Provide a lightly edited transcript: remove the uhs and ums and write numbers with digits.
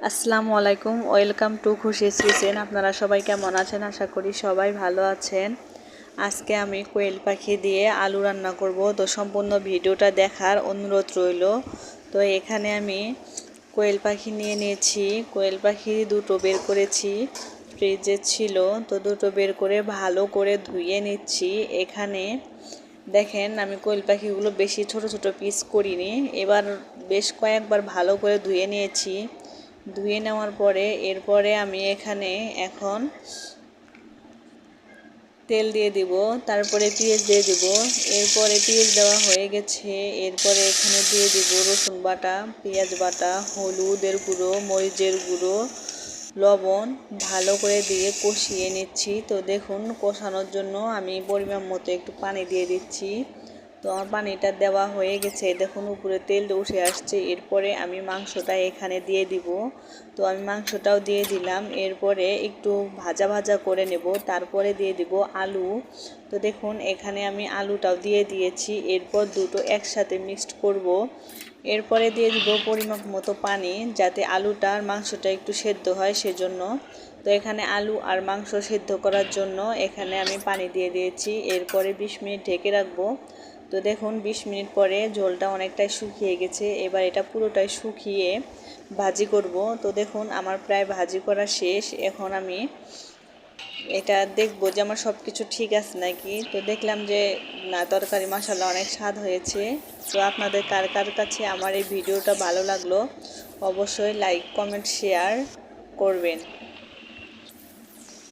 আসসালামু আলাইকুম, welcome to Khushi's kitchen. আপনারা সবাই কেমন আছেন? আশা করি সবাই ভালো আছেন। আজকে আমি কোয়েল পাখি দিয়ে আলু রান্না করব, তো সম্পূর্ণ ভিডিওটা দেখার অনুরোধ রইল। তো এখানে আমি কোয়েল পাখি নিয়ে নিয়েছি। কোয়েল পাখি দুটো বের করেছি, ফ্রিজে ছিল, তো দুটো বের করে ভালো করে ধুয়ে নিচ্ছি। এখানে দেখেন, আমি কোয়েল পাখিগুলো বেশি ছোট ছোট পিস করিনি, এবার বেশ কয়েকবার ভালো করে ধুয়ে নিয়েছি। ধুয়ে নেওয়ার পরে এরপরে আমি এখানে এখন তেল দিয়ে দিব, তারপরে পেঁয়াজ দিয়ে দিব। এরপরে পেঁয়াজ দেওয়া হয়ে গেছে, এরপরে এখানে দিয়ে দিব রসুন বাটা, পেঁয়াজ বাটা, হলুদের গুঁড়ো, মরিচের গুঁড়ো, লবণ ভালো করে দিয়ে কষিয়ে নিচ্ছি। তো দেখুন, কষানোর জন্য আমি পরিমাণ মতো একটু পানি দিয়ে দিচ্ছি। তো আমার পানিটা দেওয়া হয়ে গেছে, দেখুন উপরে তেল উঠে আসছে। এরপরে আমি মাংসটা এখানে দিয়ে দিব। তো আমি মাংসটাও দিয়ে দিলাম, এরপরে একটু ভাজা ভাজা করে নেব, তারপরে দিয়ে দিব আলু। তো দেখুন, এখানে আমি আলুটাও দিয়ে দিয়েছি। এরপর দুটো একসাথে মিক্সড করব। এরপরে দিয়ে দিব পরিমাপ মতো পানি, যাতে আলুটা আর মাংসটা একটু সেদ্ধ হয় সেজন্য। তো এখানে আলু আর মাংস সেদ্ধ করার জন্য এখানে আমি পানি দিয়ে দিয়েছি। এরপরে 20 মিনিট ঢেকে রাখবো। তো দেখুন, 20 মিনিট পরে ঝোলটা অনেকটাই শুকিয়ে গেছে। এবার এটা পুরোটাই শুকিয়ে ভাজি করব। তো দেখুন, আমার প্রায় ভাজি করা শেষ। এখন আমি এটা দেখবো যে আমার সব কিছু ঠিক আছে নাকি। তো দেখলাম যে না, তরকারি মাশাআল্লাহ অনেক স্বাদ হয়েছে। তো আপনাদের কার কার কাছে আমার এই ভিডিওটা ভালো লাগলো, অবশ্যই লাইক, কমেন্ট, শেয়ার করবেন।